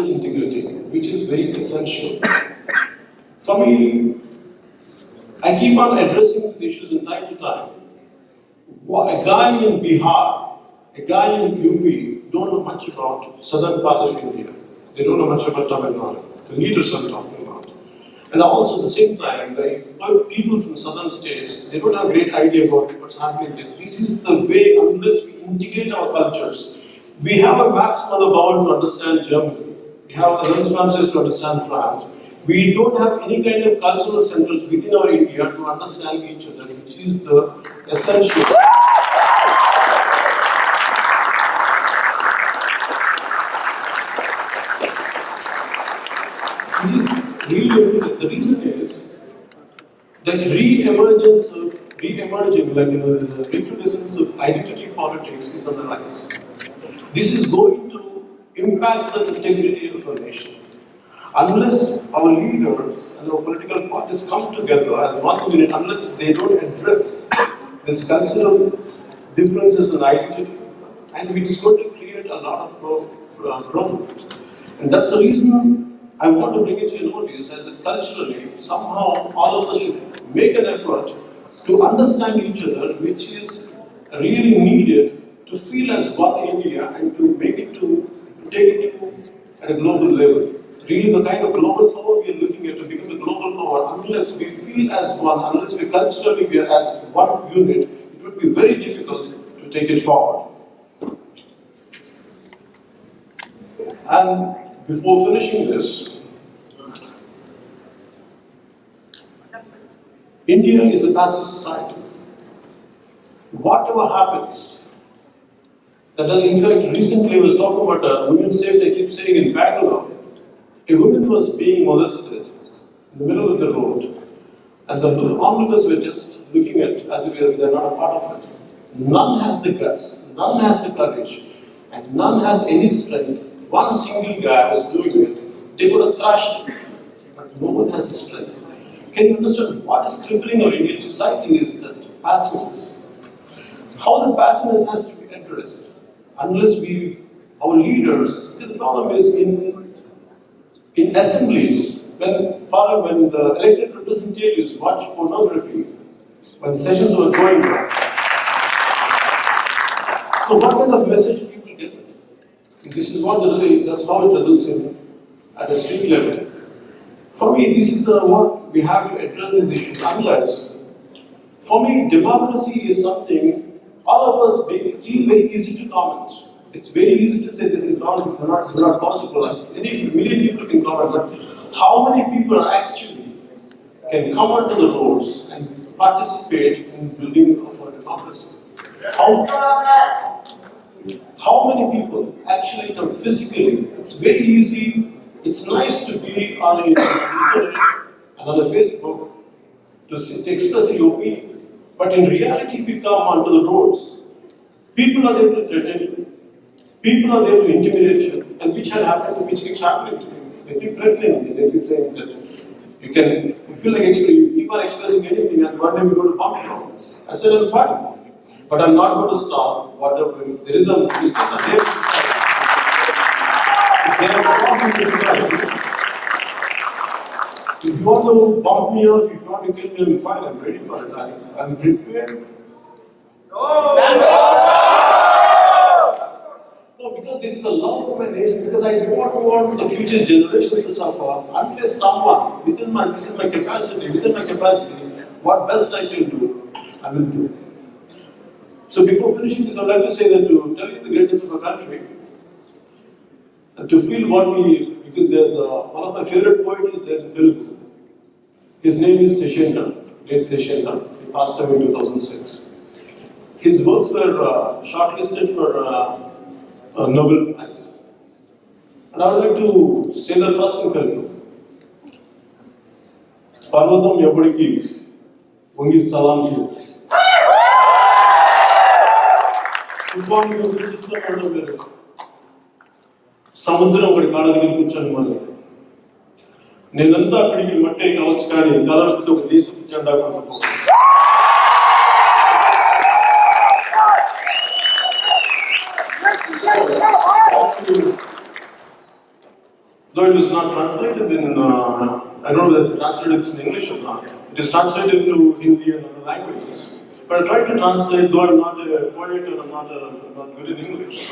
cultural integrity, which is very essential. For me, I keep on addressing these issues in time to time. A guy in Bihar, a guy in UP don't know much about southern part of India. They don't know much about Tamil Nadu. The leaders I'm talking about. And also at the same time, the people from southern states, they don't have a great idea about what's happening there. This is the way, unless we integrate our cultures. We have a Max Muller to understand Germany. We have a Hans Francis to understand France. We don't have any kind of cultural centers within our India to understand each other, which is the essential. It is really important. The reason is the the recrudescence of identity politics is on the rise. This is going to impact the integrity of a nation. Unless our leaders and our political parties come together as one unit, unless they don't address these cultural differences in identity, and it is going to create a lot of problems. And that's the reason I want to bring it to your notice, as that culturally, somehow all of us should make an effort to understand each other, which is really needed to feel as one India and to make it to take it at a global level. Really, the kind of global power we are looking at to become a global power, unless we feel as one, unless we culturally we are as one unit, it would be very difficult to take it forward. And before finishing this, India is a passive society. Whatever happens, that is, in fact, recently I was talking about women's safety, I keep saying in Bangalore, a woman was being molested in the middle of the road, and the onlookers were just looking at as if they're not a part of it. None has the guts, none has the courage, and none has any strength. One single guy was doing it. They could have thrashed him, but no one has the strength. Can you understand what is crippling our Indian society is that passiveness. How the passiveness has to be addressed, unless our leaders, the problem is in assemblies, when the elected representatives watch pornography, when the sessions were going on. So what kind of message people get? This is that's how it results in at a street level. For me, this is what we have to address these issues. Unless, for me, democracy is something all of us. It's very easy to comment. It's very easy to say this is wrong, this is not possible. Any million people can comment, but how many people actually can come onto the roads and participate in building of our democracy? How many people actually come physically? It's very easy. It's nice to be on the internet and on the Facebook to express your opinion. But in reality, if you come onto the roads, people are there to threaten you. People are there to intimidate you. And which keeps happening to you. They keep threatening you. They keep saying that you feel like you keep on expressing anything, and one day we're going to bump you. I said, I'm fine. But I'm not going to stop whatever. There is a mistakes are there. If you want to bump me up, if you want to kill me, I'm fine. I'm ready for it. I'm prepared. No, because this is the love for my nation. Because I don't want the future generations to suffer unless someone within my capacity, what best I can do, I will do. So before finishing this, I would like to say that to tell you the greatness of a country, and to feel because there's one of my favorite poets is there in Telugu. His name is late Seshendra. He passed away in 2006. His works were shortlisted for Nobel Prize. And I would like to say that first in Telugu. Parvatam Yapudiki, Ungi Salam Chi. సముద్రం ఒకటి కాళ్ళ దగ్గర కూర్చొని మళ్ళీ నేనంతా అక్కడికి మట్టే కావచ్చు, కానీ కాలతో ఒక దేశం జెండా కొనుక్కో. though it was not translated in, I don't know whether it's translated in English or not. It is translated into Hindi and other languages. But I tried to translate, though I'm not a poet and I'm not good in English.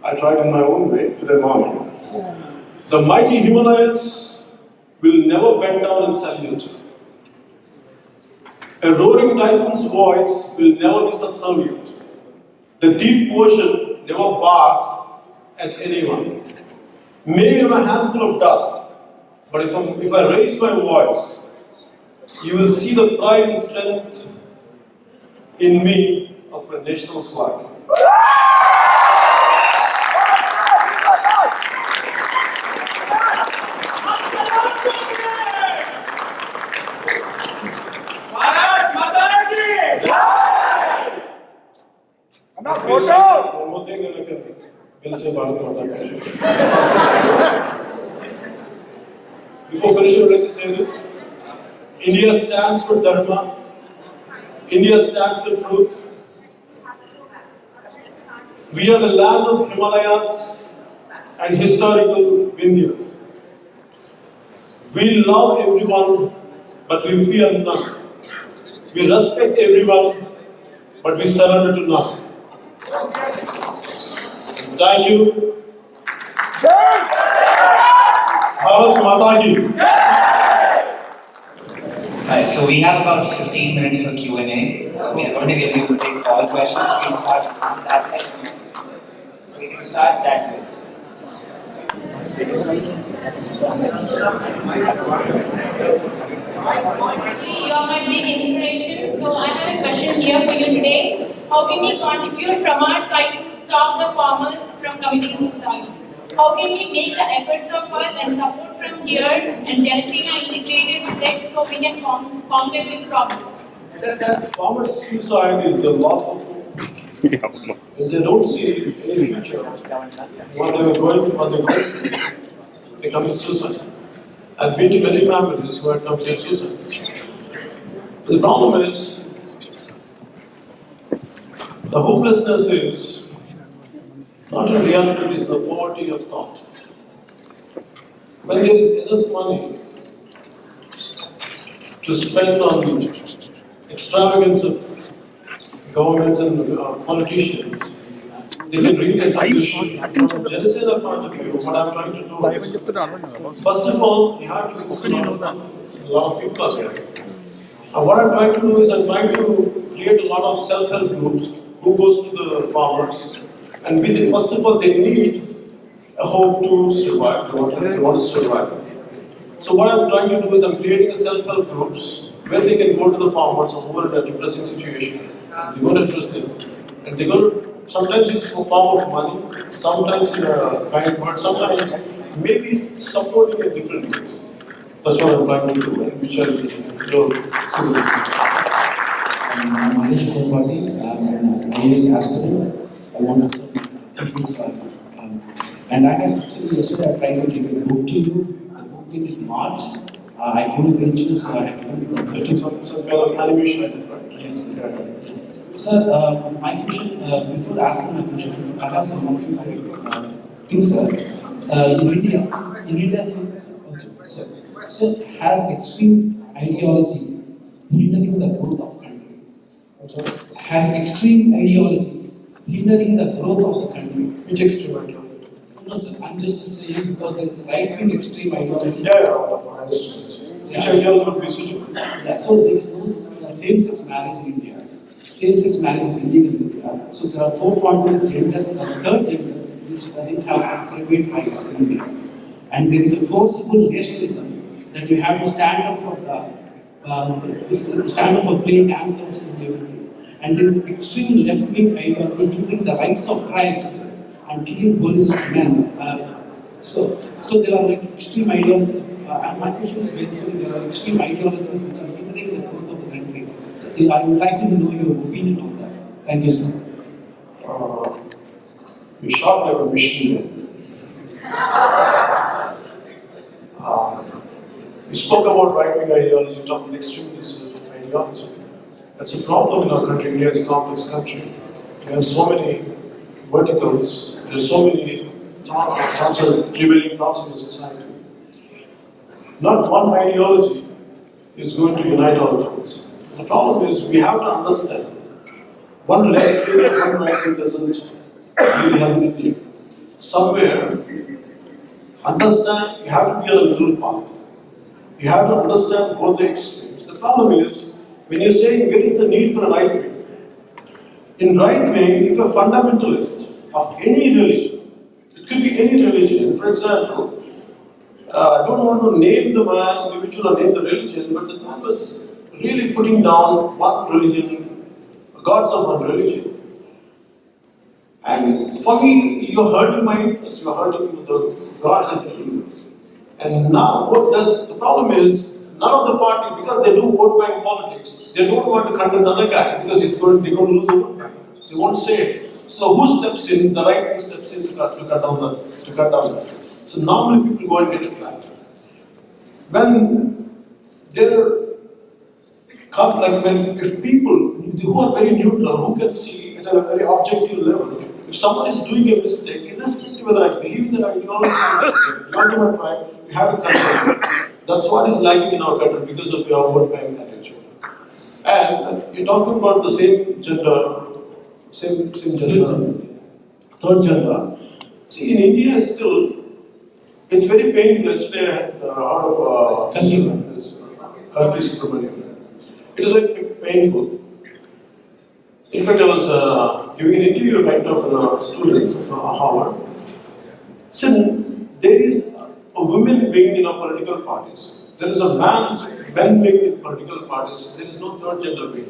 I tried in my own way to their mom. The mighty Himalayas will never bend down and salute. A roaring typhoon's voice will never be subservient. The deep ocean never barks at anyone. Maybe I'm a handful of dust, but if I raise my voice, you will see the pride and strength in me of my national flag. One more thing and I can say Bharat Mata Ki. Before finishing, I would like to say this. India stands for Dharma. India stands for truth. We are the land of Himalayas and historical vineyards. We love everyone, but we fear none. We respect everyone, but we surrender to none. Thank you. Bharat Mata Ki. Right, so we have about 15 minutes for Q&A. We are going to be able to take all questions. We'll start on that side. So we can start that way. You are my big inspiration. So I have a question here for you today. How can we contribute from our side to stop the farmers from committing suicides? How can we make the efforts of us and support from here and Jalsina integrated with it so we can conquer this problem? Farmers' suicide is a loss of hope. If they don't see any future, what they were going through, they commit suicide. I've been to many families who have committed suicide. But the problem is, the hopelessness is not in reality, it is the poverty of thought. When there is enough money to spend on extravagance of governments and politicians, they can read a condition. From Genesis point of view, what I'm trying to do is, first of all, you have to instill a lot of people are there. And what I'm trying to do is, I'm trying to create a lot of self-help groups who goes to the farmers. And with it, first of all, they need a hope to survive. They want to survive. So what I'm trying to do is, I'm creating a self-help groups where they can go to the farmers who are in a depressing situation. They're going to trust them. And they're going to, sometimes it's a form of money, sometimes in a kind word, sometimes maybe supporting a different ways. That's what I'm trying to do, and which I will explore soon. I'm Manish Chowdhury. I'm an IAS aspirant. I want to serve and I had actually yesterday I tried to give a book to you. The book name is March. I couldn't reach you, so I have to Some kind of animation, right? Yes, yes. Sir, my question, before asking my question, I have some things, sir. In India, sir, has extreme ideology hindering the growth of country. Has extreme ideology hindering the growth of the country. Which extreme ideology? No, sir, I'm just saying because there is a right-wing extreme ideology. Yeah, I understand. Which ideology would be suitable? Yeah, so there is no same-sex marriage in India. Same-sex marriage is illegal in India. So there are four quantum gender, third genders which doesn't have private rights in India. And there is a forcible nationalism that you have to stand up for playing anthems and everything. And there is an extreme left-wing ideology including the rights of tribes and killing police men. So there are like extreme ideologies. And my question is basically there are extreme ideologies which are hindering the growth of the country. So I would like to know your opinion on that. Thank you, sir. You shot like a missionary. You spoke about right-wing ideology, you talked about extremist ideology. That's a problem in our country. India is a complex country. There are so many verticals, there are so many thoughts are prevailing thoughts in the society. Not one ideology is going to unite all of us. The problem is we have to understand one left wing and one right wing doesn't really help with you. Somewhere, understand you have to be on a middle path. You have to understand both the extremes. The problem is when you're saying where is the need for a right wing? In right wing, if a fundamentalist of any religion, it could be any religion. For example, I don't want to name the man, individual, or name the religion, but the man was really putting down one religion, gods of one religion. And for me, you're hurting my interest, you're hurting the gods and the Hindus. And now, the problem is, none of the party, because they do vote bank politics, they don't want to condemn the other guy because they're going to lose the vote bank. They won't say it. So who steps in? The right wing steps in to cut down that. So normally people go and get flat. When if people who are very neutral, who can see it at a very objective level, if someone is doing a mistake, irrespective whether I believe in that ideology or not, my tribe, we have to condemn it. That's what is lacking in our country because of our vote bank attitude. And you're talking about the same gender, third gender. See, in India still, it's very painful. Yesterday I had heard of Kalki Subramanian. It is very painful. In fact, I was giving an interview right now for the students of Harvard. So, there is a women wing in our political parties. There is a men wing in political parties. There is no third gender wing.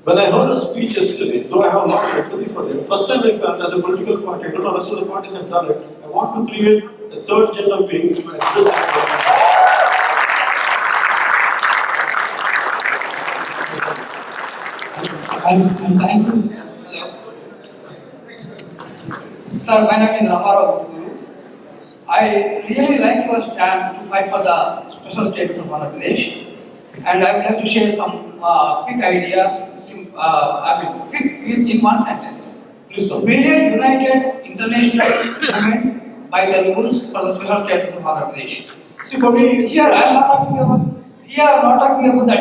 When I heard a speech yesterday, though I have a lot of empathy for them, first time I felt as a political party, I don't know, rest of the parties have done it. I want to create a third gender wing to address that. I'm thankful. Sir, my name is Ramarao Guru. I really like your stance to fight for the special status of Andhra Pradesh, and I would like to share some quick ideas. Quick in one sentence. Please go. Build a united international movement by the rules for the special status of Andhra Pradesh. See, for me, Here I am not talking about the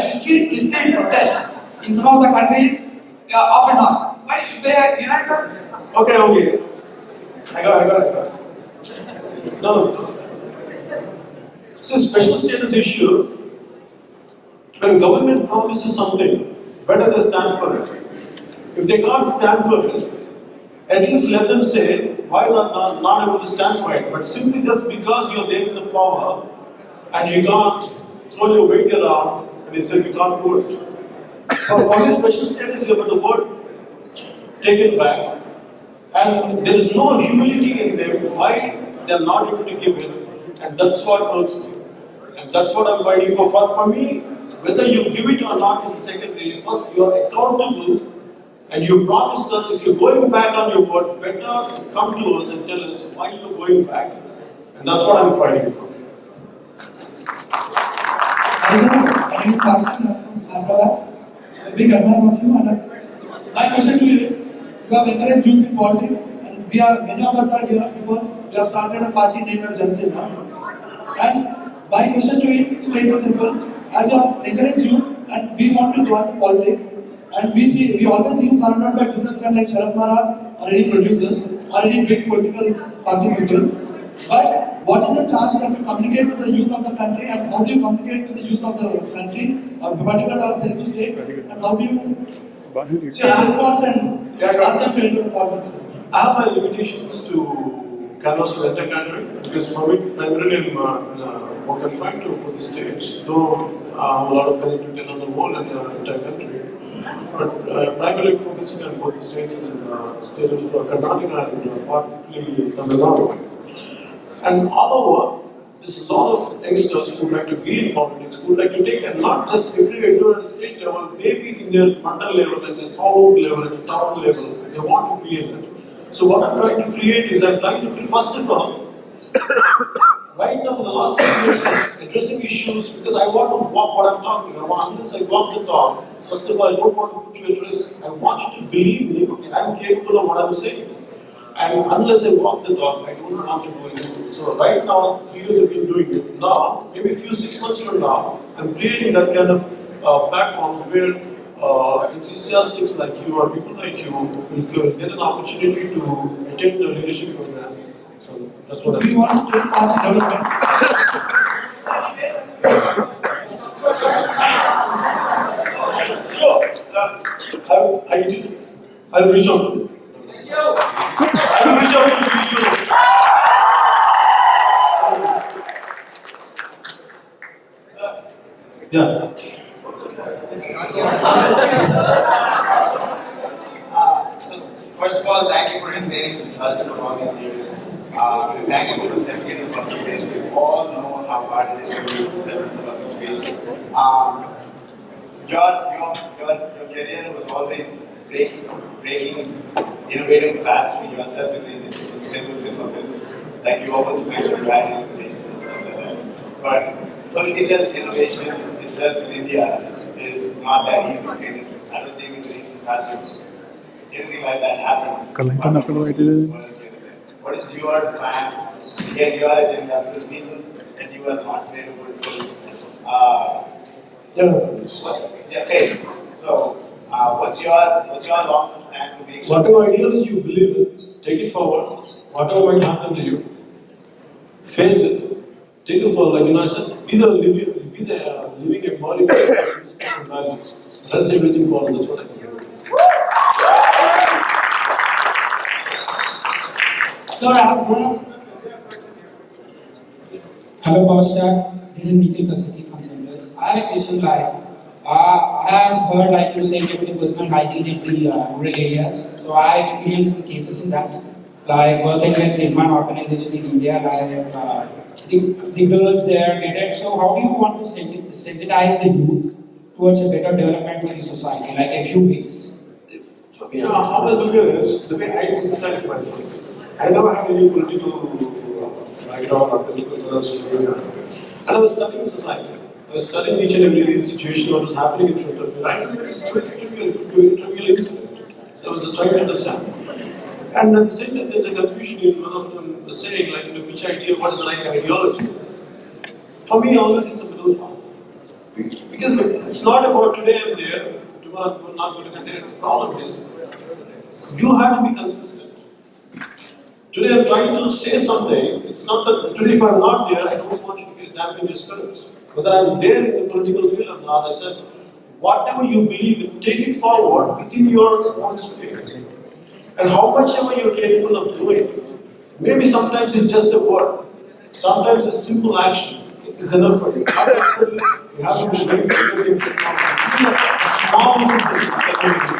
distinct protests in some of the countries off and on. Why should they unite us? okay. I got it. No. So, special status issue, when government promises something, better they stand for it. If they can't stand for it, at least let them say why they are not able to stand for it. But simply just because you're there in the power and you can't throw your weight around and you say we can't do it. For me, special status, you have the word taken back, and there is no humility in them why they are not able to give it, and that's what hurts me. And that's what I'm fighting for. For me, whether you give it or not is a secondary. First, you are accountable, and you promised us if you're going back on your word, better come to us and tell us why you're going back. And that's what I'm fighting for. My name is Pawan from Hyderabad. I'm a big admirer of you, and my question to you is: you have encouraged youth in politics, and many of us are here because you have started a party named as Jal Sena. And my question to you is straight and simple: as you have encouraged youth, and we want to join the politics, and we always see you surrounded by businessmen like Sharad Maharaj or any producers or any big political party people. But what is the chance that you communicate with the youth of the country, and how do you communicate with the youth of the country, particularly our Telugu states, and how do you say a response and ask them to enter the politics? I have my limitations to canvas for the entire country because for me, primarily I'm more confined to both the states, though I have a lot of connectivity on the whole and the entire country. But primarily focusing on both the states and the state of Karnataka and partly Tamil Nadu. And all over, there's a lot of youngsters who would like to be in politics, who would like to take, and not just everywhere at state level, maybe in their mandal level, at the taluk level, at the town level, they want to be in it. So what I'm trying to create is, I'm trying to, first of all, right now for the last 10 years, I'm addressing issues because I want to walk what I'm talking about. Unless I walk the talk, first of all, I don't want to put you at risk. I want you to believe me, okay, I'm capable of what I'm saying. And unless I walk the dog, I don't want to do anything. So right now, 3 years I've been doing it. Now, maybe a few 6 months from now, I'm creating that kind of platforms where enthusiasts like you or people like you will get an opportunity to attend the leadership program. So that's what We want to take part in development. Sure, sir. I'll reach out to you. I will reach out to you. Sir. Yeah. So, first of all, thank you for entertaining us for all these years. Thank you for celebrating the public space. We all know how hard it is to celebrate the public space. Your career was always breaking innovative paths for yourself in the Telugu cinema business. Like you often mentioned, you had innovations and stuff like that. But political innovation itself in India is not that easy. I don't think in the recent past anything like that happened. What is your plan to get your agenda? Because people that you as an entrepreneur would face. So, what's your long-term plan to make sure? Whatever ideology you believe in, take it forward. Whatever might happen to you, face it. Take it forward. Like I said, be the living embodiment of your values. Rest everything forward. That's what I think. Sir, I have one. Hello, Power Star. This is Nikhil Kasati from Centers. I have a question like, I have heard like you saying about the personal hygiene in the rural areas. So I experienced some cases in that, like working with the one organization in India, like the girls there get it. So how do you want to sensitize the youth towards a better development for the society, like a few ways? So, how I look at this, the way I sensitize myself, I never had any political background or political philosophy. And I was studying society. I was studying each and every situation, what was happening in front of me. I found it's a very trivial incident. So I was trying to understand. And at the same time, there's a confusion in one of them was saying, like, which idea, what is the right ideology? For me, always it's a middle path. Because it's not about today I'm there, tomorrow I'm not going to be there. The problem is, you have to be consistent. Today I'm trying to say something, it's not that today if I'm not there, I don't want you to get dampened your spirits. Whether I'm there in the political field or not, I said, whatever you believe in, take it forward within your own space. And how much ever you're capable of doing, maybe sometimes it's just a word, sometimes a simple action is enough for you. You have to be very small things that can make